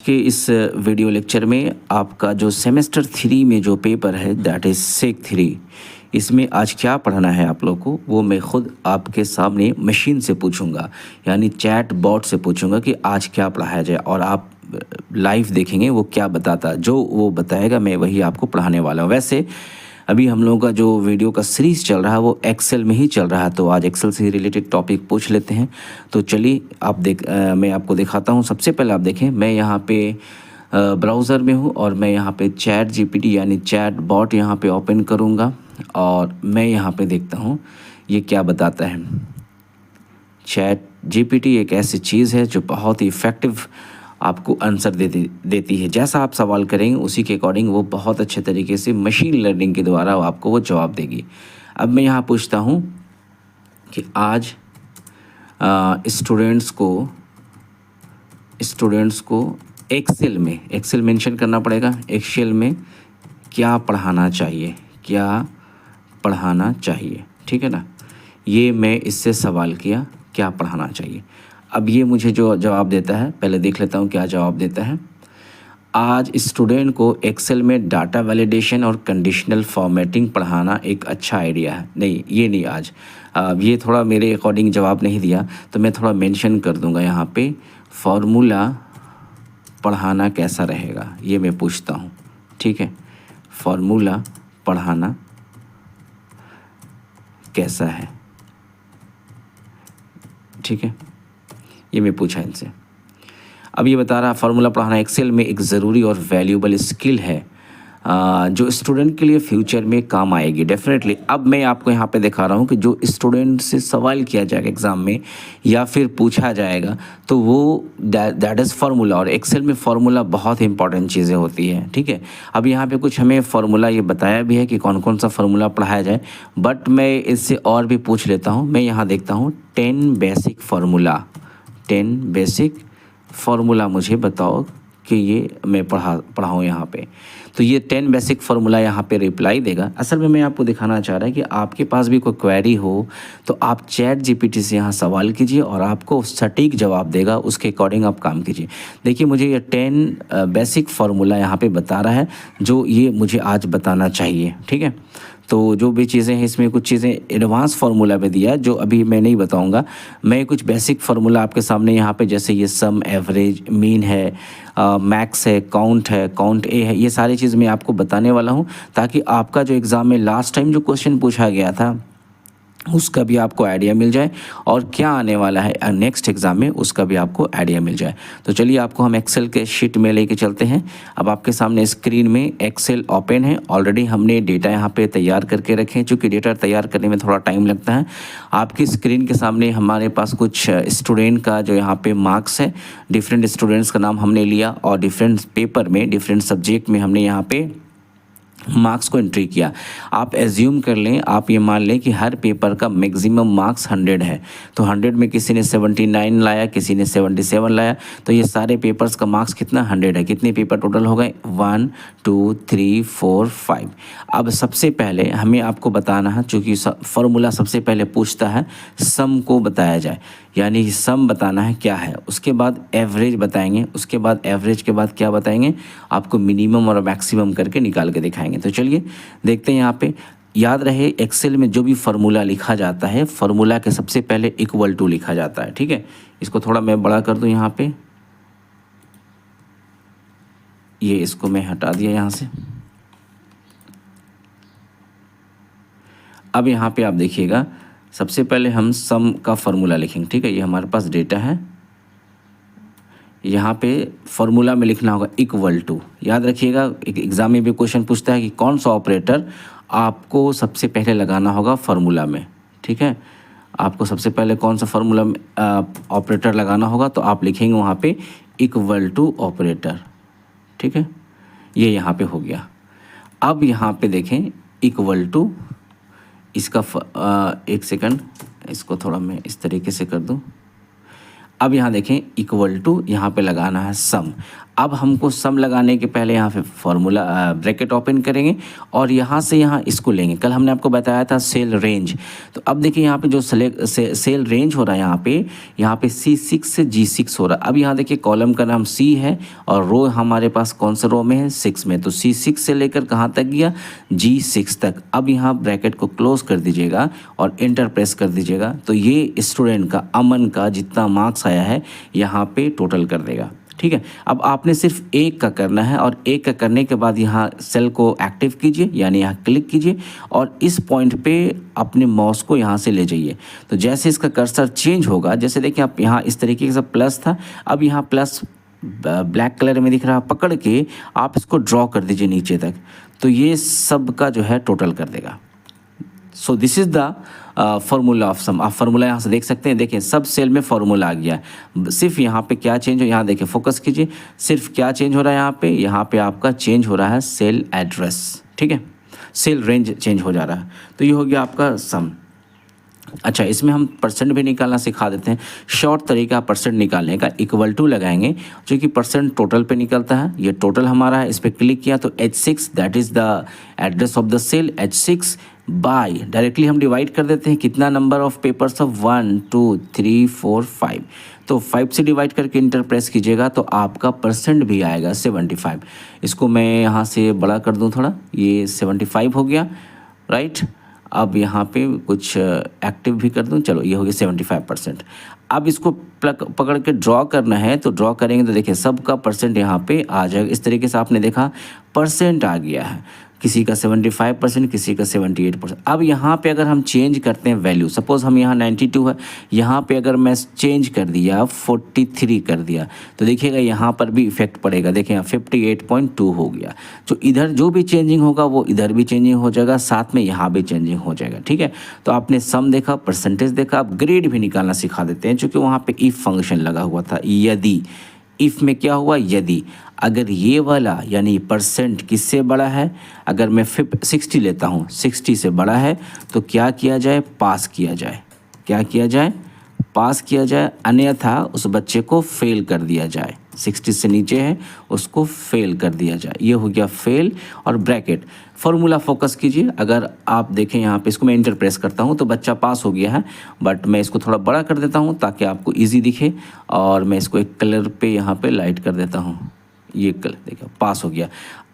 के इस video lecture में आपका जो सेमेस्टर 3 में जो पेपर है दैट इज़ सेक 3, इसमें आज क्या पढ़ना है आप लोग को वो मैं ख़ुद आपके सामने मशीन से पूछूंगा, यानी चैट बॉट से पूछूंगा कि आज क्या पढ़ाया जाए, और आप लाइव देखेंगे वो क्या बताता, जो वो बताएगा मैं वही आपको पढ़ाने वाला हूँ। वैसे अभी हम लोगों का जो वीडियो का सीरीज़ चल रहा है वो एक्सेल में ही चल रहा है, तो आज एक्सेल से रिलेटेड टॉपिक पूछ लेते हैं। तो चलिए मैं आपको दिखाता हूँ। सबसे पहले आप देखें, मैं यहाँ पे ब्राउज़र में हूँ और मैं यहाँ पे चैट जीपीटी यानी चैट बॉट यहाँ पे ओपन करूँगा और मैं यहाँ पे देखता हूँ ये क्या बताता है। चैट जीपीटी एक ऐसी चीज़ है जो बहुत ही इफ़ेक्टिव आपको आंसर देती है। जैसा आप सवाल करेंगे उसी के अकॉर्डिंग वो बहुत अच्छे तरीके से मशीन लर्निंग के द्वारा आपको वो जवाब देगी। अब मैं यहाँ पूछता हूँ कि आज स्टूडेंट्स को एक्सेल मेंशन करना पड़ेगा, एक्सेल में क्या पढ़ाना चाहिए, ठीक है ना। ये मैं इससे सवाल किया क्या पढ़ाना चाहिए। अब ये मुझे जो जवाब देता है, पहले देख लेता हूँ क्या जवाब देता है। आज स्टूडेंट को एक्सेल में डाटा वैलिडेशन और कंडीशनल फॉर्मेटिंग पढ़ाना एक अच्छा आइडिया है। नहीं, ये नहीं आज, ये थोड़ा मेरे अकॉर्डिंग जवाब नहीं दिया, तो मैं थोड़ा मेंशन कर दूंगा यहाँ पे, फार्मूला पढ़ाना कैसा रहेगा ये मैं पूछता हूँ, ठीक है। फार्मूला पढ़ाना कैसा है, ठीक है, ये मैं पूछा इनसे। अब ये बता रहा फार्मूला पढ़ाना एक्सेल में एक ज़रूरी और वैल्यूएबल स्किल है जो स्टूडेंट के लिए फ्यूचर में काम आएगी डेफिनेटली। अब मैं आपको यहाँ पे दिखा रहा हूँ कि जो स्टूडेंट से सवाल किया जाएगा एग्ज़ाम में या फिर पूछा जाएगा तो वो दैट इज़ फार्मूला, और एक्सेल में फार्मूला बहुत इंपॉर्टेंट चीज़ें होती हैं, ठीक है। अब यहाँ पे कुछ हमें फार्मूला ये बताया भी है कि कौन कौन सा फार्मूला पढ़ाया जाए, बट मैं इससे और भी पूछ लेता हूँ। मैं यहाँ देखता हूँ 10 बेसिक फार्मूला मुझे बताओ कि ये मैं पढ़ाऊँ यहाँ पे। तो ये 10 बेसिक फार्मूला यहाँ पे रिप्लाई देगा। असल में मैं आपको दिखाना चाह रहा है कि आपके पास भी कोई क्वेरी हो तो आप चैट जीपीटी से यहाँ सवाल कीजिए और आपको सटीक जवाब देगा, उसके अकॉर्डिंग आप काम कीजिए। देखिए मुझे ये 10 बेसिक फार्मूला यहाँ पे बता रहा है जो ये मुझे आज बताना चाहिए, ठीक है। तो जो भी चीज़ें हैं इसमें कुछ चीज़ें एडवांस फार्मूला पे दिया है जो अभी मैं नहीं बताऊंगा। मैं कुछ बेसिक फार्मूला आपके सामने यहाँ पे, जैसे ये सम, एवरेज, मीन है, मैक्स है, काउंट ए है, ये सारी चीज़ मैं आपको बताने वाला हूँ ताकि आपका जो एग्ज़ाम में लास्ट टाइम जो क्वेश्चन पूछा गया था उसका भी आपको आइडिया मिल जाए और क्या आने वाला है नेक्स्ट एग्ज़ाम में उसका भी आपको आइडिया मिल जाए। तो चलिए आपको हम एक्सेल के शीट में लेके चलते हैं। अब आपके सामने स्क्रीन में एक्सेल ओपन है, ऑलरेडी हमने डेटा यहाँ पे तैयार करके रखे हैं। चूँकि डेटा तैयार करने में थोड़ा टाइम लगता है। आपकी स्क्रीन के सामने हमारे पास कुछ स्टूडेंट का जो यहाँ पे मार्क्स है, डिफरेंट स्टूडेंट्स का नाम हमने लिया और डिफरेंट पेपर में डिफरेंट सब्जेक्ट में हमने यहाँ पे मार्क्स को एंट्री किया। आप एज्यूम कर लें, आप ये मान लें कि हर पेपर का मैक्सिमम मार्क्स 100 है, तो 100 में किसी ने 79 लाया, किसी ने 77 लाया, तो ये सारे पेपर्स का मार्क्स कितना 100 है। कितने पेपर टोटल हो गए 1 2 3 4 5। अब सबसे पहले हमें आपको बताना है, चूँकि फार्मूला सबसे पहले पूछता है सम को बताया जाए, यानी सम बताना है क्या है। उसके बाद एवरेज बताएंगे, उसके बाद एवरेज के बाद क्या बताएंगे, आपको मिनिमम और मैक्सिमम करके निकाल के दिखाएंगे। तो चलिए देखते हैं। यहाँ पे याद रहे एक्सेल में जो भी फार्मूला लिखा जाता है, फार्मूला के सबसे पहले इक्वल टू लिखा जाता है, ठीक है। इसको थोड़ा मैं बड़ा कर दूं यहाँ पे, ये इसको मैं हटा दिया यहाँ से। अब यहाँ पे आप देखिएगा सबसे पहले हम सम का फार्मूला लिखेंगे, ठीक है। ये हमारे पास डेटा है, यहाँ पे फार्मूला में लिखना होगा इक्वल टू। याद रखिएगा एग्जाम में भी क्वेश्चन पूछता है कि कौन सा ऑपरेटर आपको सबसे पहले लगाना होगा फार्मूला में, ठीक है। आपको सबसे पहले कौन सा फार्मूला में ऑपरेटर लगाना होगा, तो आप लिखेंगे वहाँ पे इक्वल टू ऑपरेटर, ठीक है। ये यहाँ पे हो गया। अब यहाँ पे देखें इक्वल टू, इसका एक सेकंड, इसको थोड़ा मैं इस तरीके से कर दूं। अब यहाँ देखें इक्वल टू, यहाँ पे लगाना है सम। अब हमको सम लगाने के पहले यहाँ पे फॉर्मूला ब्रैकेट ओपन करेंगे और यहाँ से यहाँ इसको लेंगे। कल हमने आपको बताया था सेल रेंज, तो अब देखिए यहाँ पे जो सेल रेंज हो रहा है यहाँ पे C6 से G6 हो रहा है। अब यहाँ देखिए कॉलम का नाम C है और रो हमारे पास कौन सा रो में है, 6 में, तो C6 से लेकर कहाँ तक गया, G6 तक। अब यहाँ ब्रैकेट को क्लोज कर दीजिएगा और एंटर प्रेस कर दीजिएगा, तो ये स्टूडेंट का अमन का जितना मार्क्स आया है यहाँ पे टोटल कर देगा। ठीक है, अब आपने सिर्फ एक का करना है और एक का करने के बाद यहाँ सेल को एक्टिव कीजिए, यानी यहाँ क्लिक कीजिए और इस पॉइंट पे अपने माउस को यहाँ से ले जाइए। तो जैसे इसका कर्सर चेंज होगा, जैसे देखिए आप यहाँ इस तरीके से प्लस था, अब यहाँ प्लस ब्लैक कलर में दिख रहा, पकड़ के आप इसको ड्रॉ कर दीजिए नीचे तक, तो ये सब का जो है टोटल कर देगा। So this is the formula of sum. आप फार्मूला यहाँ से देख सकते हैं, देखिए सब सेल में फार्मूला आ गया। सिर्फ यहाँ पे क्या चेंज हो, यहाँ देखिए फोकस कीजिए, सिर्फ क्या चेंज हो रहा है यहाँ पे आपका चेंज हो रहा है सेल एड्रेस। ठीक है, सेल रेंज चेंज हो जा रहा है, तो ये हो गया आपका सम। अच्छा, इसमें हम परसेंट भी निकालना सिखा देते हैं। शॉर्ट तरीका परसेंट निकालने का, इक्वल टू लगाएंगे जो कि परसेंट टोटल पे निकलता है। ये टोटल हमारा है, इस पर क्लिक किया तो H6 that is the address of the cell, H6 by directly हम डिवाइड कर देते हैं कितना नंबर ऑफ पेपर्स ऑफ 1 2 3 4 5, तो 5 से डिवाइड करके इंटर प्रेस कीजिएगा तो आपका परसेंट भी आएगा 75। इसको मैं यहाँ से बड़ा कर दूँ थोड़ा, ये 75 हो गया, राइट। अब यहाँ पे कुछ एक्टिव भी कर दूँ, चलो ये हो गया 75%। अब इसको पकड़ के ड्रॉ करना है, तो ड्रॉ करेंगे तो देखिए सबका परसेंट यहाँ पे आ जाएगा। इस तरीके से आपने देखा परसेंट आ गया है, किसी का 75%, किसी का 78%। अब यहाँ पे अगर हम चेंज करते हैं वैल्यू, सपोज़ हम यहाँ 92 है, यहाँ पे अगर मैं चेंज कर दिया 43 कर दिया, तो देखिएगा यहाँ पर भी इफेक्ट पड़ेगा। देखिए यहाँ 58.2 हो गया, तो इधर जो भी चेंजिंग होगा वो इधर भी चेंजिंग हो जाएगा, साथ में यहाँ भी चेंजिंग हो जाएगा। ठीक है, तो आपने सम देखा, परसेंटेज देखा, अब ग्रेड भी निकालना सिखा देते हैं, चूँकि वहाँ पर इफ़ फंक्शन लगा हुआ था। यदि इफ़ में क्या हुआ, यदि अगर ये वाला यानी परसेंट किससे बड़ा है, अगर मैं 60 लेता हूँ, 60 से बड़ा है, तो क्या किया जाए, पास किया जाए। क्या किया जाए, पास किया जाए, अन्यथा उस बच्चे को फेल कर दिया जाए। 60 से नीचे है उसको फेल कर दिया जाए, ये हो गया फेल। और ब्रैकेट फार्मूला फोकस कीजिए, अगर आप देखें यहाँ पे, इसको मैं इंटर प्रेस करता हूँ तो बच्चा पास हो गया है, बट मैं इसको थोड़ा बड़ा कर देता हूँ ताकि आपको इजी दिखे, और मैं इसको एक कलर पे यहाँ पे लाइट कर देता हूँ, ये कलर देखिए पास हो गया।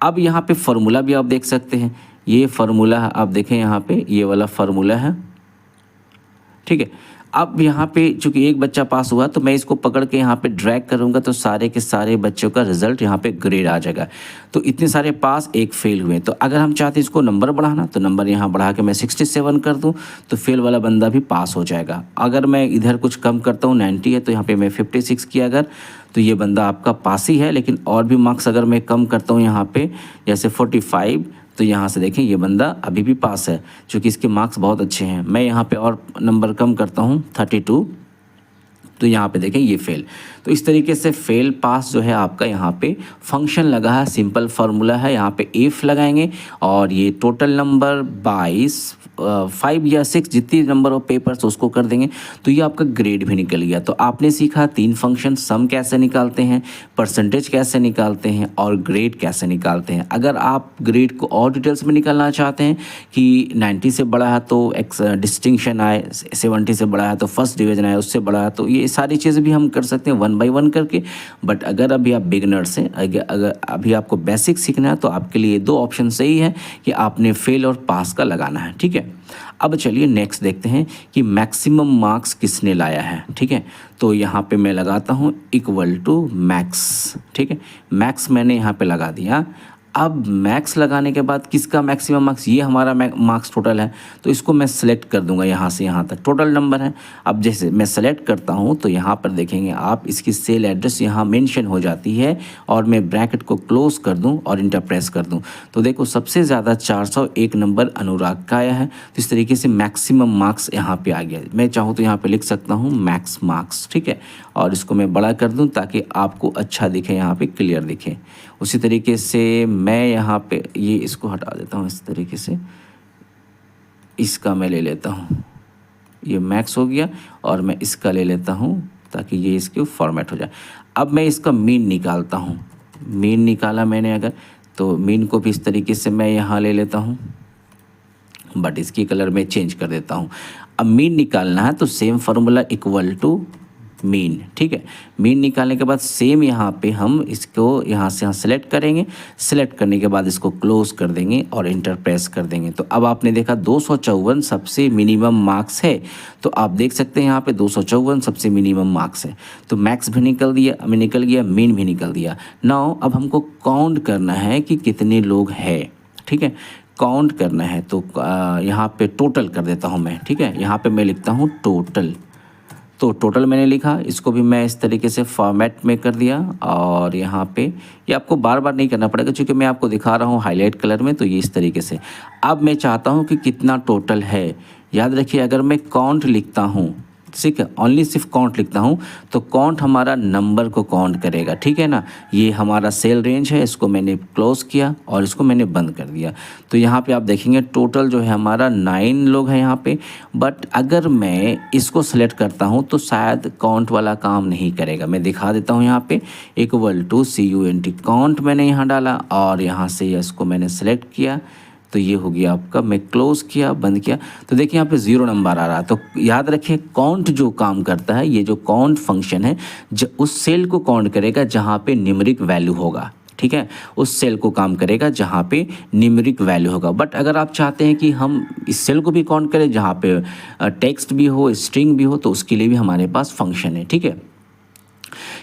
अब यहाँ पे फार्मूला भी आप देख सकते हैं, ये फार्मूला आप देखें यहाँ पे, ये वाला फार्मूला है। ठीक है, अब यहाँ पे चूंकि एक बच्चा पास हुआ तो मैं इसको पकड़ के यहाँ पे ड्रैग करूँगा तो सारे के सारे बच्चों का रिजल्ट यहाँ पे ग्रेड आ जाएगा। तो इतने सारे पास, एक फेल हुए, तो अगर हम चाहते हैं इसको नंबर बढ़ाना तो नंबर यहाँ बढ़ा के मैं 67 कर दूँ तो फेल वाला बंदा भी पास हो जाएगा। अगर मैं इधर कुछ कम करता हूँ, 90 है तो यहाँ पर मैं 56 किया अगर, तो ये बंदा आपका पास ही है। लेकिन और भी मार्क्स अगर मैं कम करता हूँ यहाँ पे, जैसे 45, तो यहाँ से देखें ये बंदा अभी भी पास है, क्योंकि इसके मार्क्स बहुत अच्छे हैं। मैं यहाँ पे और नंबर कम करता हूँ 32, तो यहाँ पे देखें ये फेल। तो इस तरीके से फेल पास जो है आपका यहाँ पे फंक्शन लगा है, सिंपल फार्मूला है। यहाँ पे इफ़ लगाएंगे और ये टोटल नंबर 22, 5 या 6 जितनी नंबर ऑफ पेपर्स उसको कर देंगे, तो ये आपका ग्रेड भी निकल गया। तो आपने सीखा 3 फंक्शन, सम कैसे निकालते हैं, परसेंटेज कैसे निकालते हैं और ग्रेड कैसे निकालते हैं। अगर आप ग्रेड को और डिटेल्स में निकालना चाहते हैं कि 90 से बड़ा है तो डिस्टिंक्शन आए, 70 से बड़ा है तो फर्स्ट डिवीज़न आए, उससे बड़ा है, तो ये सारी चीज़ें भी हम कर सकते हैं 1 बाय 1 करके। बट अगर अभी आप बिगनर्स हैं, अगर अभी आपको बेसिक सीखना है, तो आपके लिए 2 ऑप्शन सही है कि आपने फेल और पास का लगाना है। ठीक है, अब चलिए नेक्स्ट देखते हैं कि मैक्सिमम मार्क्स किसने लाया है। ठीक है, तो यहाँ पे मैं लगाता हूँ इक्वल टू मैक्स। ठीक है, मैक्स मैंने यहाँ पे लगा दिया। अब मैक्स लगाने के बाद किसका मैक्सिमम मार्क्स, ये हमारा मार्क्स टोटल है, तो इसको मैं सेलेक्ट कर दूंगा, यहाँ से यहाँ तक टोटल नंबर है। अब जैसे मैं सेलेक्ट करता हूँ तो यहाँ पर देखेंगे आप, इसकी सेल एड्रेस यहाँ मेंशन हो जाती है, और मैं ब्रैकेट को क्लोज कर दूँ और इंटर प्रेस कर दूँ, तो देखो सबसे ज़्यादा 401 नंबर अनुराग का आया है। तो इस तरीके से मैक्सिमम मार्क्स यहाँ पर आ गया। मैं चाहूँ तो यहाँ पर लिख सकता हूँ मैक्स मार्क्स। ठीक है, और इसको मैं बड़ा कर दूँ ताकि आपको अच्छा दिखे, यहाँ पर क्लियर दिखे। उसी तरीके से मैं यहाँ पे ये इसको हटा देता हूँ, इस तरीके से इसका मैं ले लेता हूँ, ये मैक्स हो गया, और मैं इसका ले लेता हूँ ताकि ये इसके फॉर्मेट हो जाए। अब मैं इसका मीन निकालता हूँ। मीन निकाला मैंने अगर, तो मीन को भी इस तरीके से मैं यहाँ ले लेता हूँ, बट इसकी कलर में चेंज कर देता हूँ। अब मीन निकालना है तो same formula equal to mean, ठीक है। मीन निकालने के बाद सेम यहाँ पे हम इसको यहाँ से यहाँ सेलेक्ट करेंगे, सेलेक्ट करने के बाद इसको क्लोज कर देंगे और इंटर प्रेस कर देंगे। तो अब आपने देखा 254 सबसे मिनिमम मार्क्स है, तो आप देख सकते हैं यहाँ पे 254 सबसे मिनिमम मार्क्स है। तो मैक्स भी निकल गया, मीन भी निकल दिया। नाउ अब हमको काउंट करना है कि कितने लोग हैं, ठीक है, काउंट करना है। तो यहाँ पे टोटल कर देता हूँ मैं, ठीक है। यहाँ पे मैं लिखता हूँ टोटल, तो टोटल मैंने लिखा, इसको भी मैं इस तरीके से फॉर्मेट में कर दिया। और यहाँ पे ये आपको बार बार नहीं करना पड़ेगा क्योंकि मैं आपको दिखा रहा हूँ हाईलाइट कलर में, तो ये इस तरीके से। अब मैं चाहता हूँ कि कितना टोटल है। याद रखिए अगर मैं काउंट लिखता हूँ, ठीक है, ओनली सिर्फ काउंट लिखता हूँ, तो काउंट हमारा नंबर को काउंट करेगा, ठीक है ना। ये हमारा सेल रेंज है, इसको मैंने क्लोज किया और इसको मैंने बंद कर दिया। तो यहाँ पे आप देखेंगे टोटल जो है हमारा 9 लोग हैं यहाँ पे। बट अगर मैं इसको सेलेक्ट करता हूँ तो शायद काउंट वाला काम नहीं करेगा। मैं दिखा देता हूँ यहाँ पे इक्वल टू CUNT काउंट मैंने यहाँ डाला और यहाँ से इसको मैंने सेलेक्ट किया, तो ये हो गया आपका। मैं क्लोज किया, बंद किया, तो देखिए यहाँ पे 0 नंबर आ रहा है। तो याद रखिए काउंट जो काम करता है, ये जो काउंट फंक्शन है, उस सेल को काउंट करेगा जहाँ पे न्यूमेरिक वैल्यू होगा, ठीक है, उस सेल को काम करेगा जहाँ पे न्यूमेरिक वैल्यू होगा। बट अगर आप चाहते हैं कि हम इस सेल को भी काउंट करें जहाँ पे टेक्स्ट भी हो, स्ट्रिंग भी हो, तो उसके लिए भी हमारे पास फंक्शन है, ठीक है।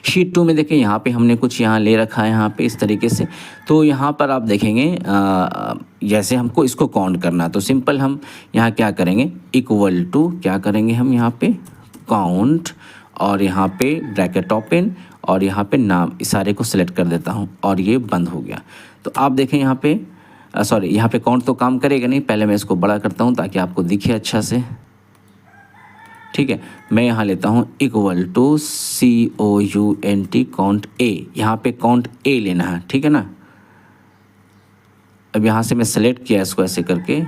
शीट 2 में देखिए यहाँ पे हमने कुछ यहाँ ले रखा है यहाँ पे इस तरीके से। तो यहाँ पर आप देखेंगे जैसे हमको इसको काउंट करना, तो सिंपल हम यहाँ क्या करेंगे, इक्वल टू क्या करेंगे हम यहाँ पे काउंट, और यहाँ पे ब्रैकेट ओपन, और यहाँ पे नाम, इस सारे को सिलेक्ट कर देता हूँ और ये बंद हो गया। तो आप देखें यहाँ पे सॉरी, यहाँ पे काउंट तो काम करेगा नहीं, पहले मैं इसको बड़ा करता हूँ ताकि आपको दिखे अच्छा से, ठीक है। मैं यहाँ लेता हूँ equal to COUNT count A, यहाँ पे काउंट A लेना है, ठीक है ना। अब यहाँ से मैं सेलेक्ट किया इसको ऐसे करके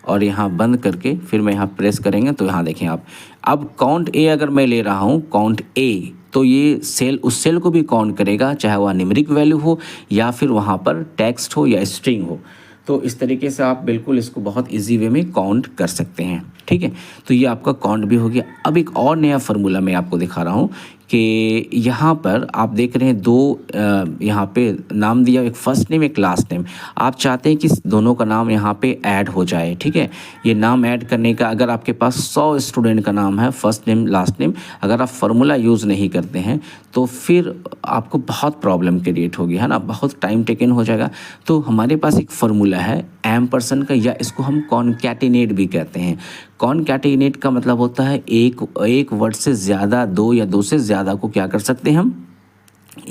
और यहाँ बंद करके फिर मैं यहाँ प्रेस करेंगे, तो यहाँ देखें आप, अब काउंट A अगर मैं ले रहा हूँ काउंट A, तो ये सेल उस सेल को भी काउंट करेगा, चाहे वह न्यूमेरिक वैल्यू हो या फिर वहाँ पर टेक्स्ट हो या स्ट्रिंग हो। तो इस तरीके से आप बिल्कुल इसको बहुत इजी वे में काउंट कर सकते हैं, ठीक है। तो ये आपका काउंट भी हो गया। अब एक और नया फार्मूला मैं आपको दिखा रहा हूँ कि यहाँ पर आप देख रहे हैं 2 यहाँ पे नाम दिया, एक फर्स्ट नेम एक लास्ट नेम। आप चाहते हैं कि दोनों का नाम यहाँ पे ऐड हो जाए, ठीक है। ये नाम ऐड करने का, अगर आपके पास 100 स्टूडेंट का नाम है, फर्स्ट नेम लास्ट नेम, अगर आप फार्मूला यूज़ नहीं करते हैं तो फिर आपको बहुत प्रॉब्लम क्रिएट होगी, है ना, बहुत टाइम टेकन हो जाएगा। तो हमारे पास एक फार्मूला है एम्परसेंड का, या इसको हम कॉनकैटिनेट भी कहते हैं। कॉनकैटिनेट का मतलब होता है एक वर्ड से ज़्यादा, 2 या 2 से ज़्यादा को क्या कर सकते हैं हम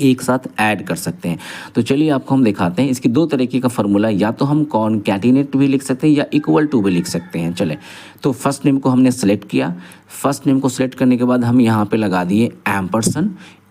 एक साथ ऐड कर सकते हैं। तो चलिए आपको हम दिखाते हैं इसकी 2 तरीके का फार्मूला, या तो हम कॉनकैटिनेट भी लिख सकते हैं या इक्वल टू भी लिख सकते हैं। चले, तो फर्स्ट नेम को हमने सेलेक्ट किया, फर्स्ट नेम को सेलेक्ट करने के बाद हम यहाँ पे लगा दिए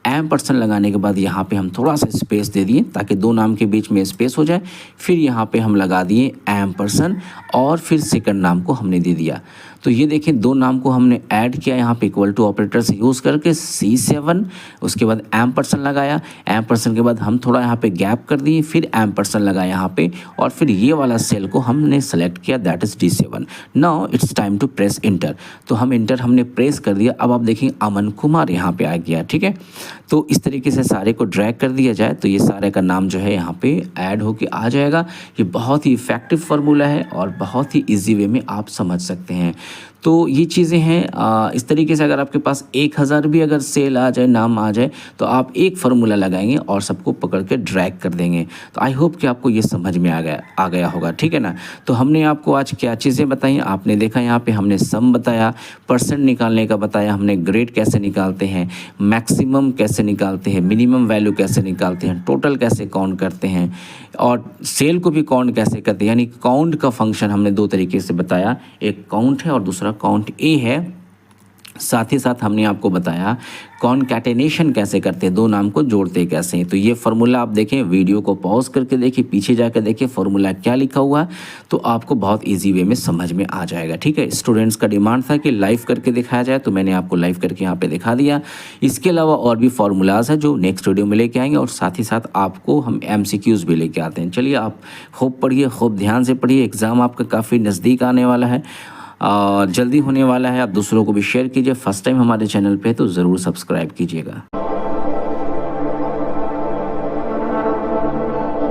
एम्परसेंड लगाने के बाद यहाँ पे हम थोड़ा सा स्पेस दे दिए ताकि 2 नाम के बीच में स्पेस हो जाए। फिर यहाँ पे हम लगा दिए एम्परसेंड और फिर सेकंड नाम को हमने दे दिया। तो ये देखें 2 नाम को हमने ऐड किया यहाँ पे इक्वल टू ऑपरेटर से यूज़ करके C7, उसके बाद एम्परसेंड लगाया, एम्परसेंड के बाद हम थोड़ा यहाँ पे गैप कर दिए, फिर एम्परसेंड लगाया यहाँ पे, और फिर ये वाला सेल को हमने सेलेक्ट किया, that is D7। Now it's time to press enter. तो हम इंटर हमने प्रेस कर दिया। अब आप देखेंगे अमन कुमार यहाँ पे आ गया, ठीक है। तो इस तरीके से सारे को ड्रैग कर दिया जाए तो ये सारे का नाम जो है यहाँ पे ऐड होके आ जाएगा। ये बहुत ही इफेक्टिव फार्मूला है और बहुत ही इजी वे में आप समझ सकते हैं। तो ये चीज़ें हैं। इस तरीके से अगर आपके पास 1000 भी अगर सेल आ जाए, नाम आ जाए, तो आप एक फार्मूला लगाएंगे और सबको पकड़ के ड्रैग कर देंगे। तो आई होप कि आपको ये समझ में आ गया होगा, ठीक है ना। तो हमने आपको आज क्या चीज़ें बताई, आपने देखा यहाँ पे हमने सम बताया, परसेंट निकालने का बताया, हमने ग्रेड कैसे निकालते हैं, मैक्सिमम कैसे निकालते हैं, मिनिमम वैल्यू कैसे निकालते हैं, टोटल कैसे काउंट करते हैं, और सेल को भी काउंट कैसे करते हैं। यानी काउंट का फंक्शन हमने 2 तरीके से बताया, एक काउंट है और दूसरा काउंट ए है। साथ ही साथ हमने आपको बताया कॉनकैटेनेशन कैसे करते हैं, दो नाम को जोड़ते कैसे हैं। तो ये फार्मूला आप देखें, वीडियो को पॉज करके देखिए, पीछे जाकर देखिए फार्मूला क्या लिखा हुआ है, तो आपको बहुत इजी वे में समझ में आ जाएगा। ठीक है, स्टूडेंट्स का डिमांड था कि लाइव करके दिखाया जाए, तो मैंने आपको लाइव करके यहाँ पे दिखा दिया। इसके अलावा और भी फार्मूलाज है जो नेक्स्ट वीडियो में लेके आएंगे, और साथ ही साथ आपको हम MCQs भी लेके आते हैं। चलिए आप खूब पढ़िए, खूब ध्यान से पढ़िए, एग्ज़ाम आपका काफ़ी नज़दीक आने वाला है और जल्दी होने वाला है। आप दूसरों को भी शेयर कीजिए। फर्स्ट टाइम हमारे चैनल पे तो ज़रूर सब्सक्राइब कीजिएगा।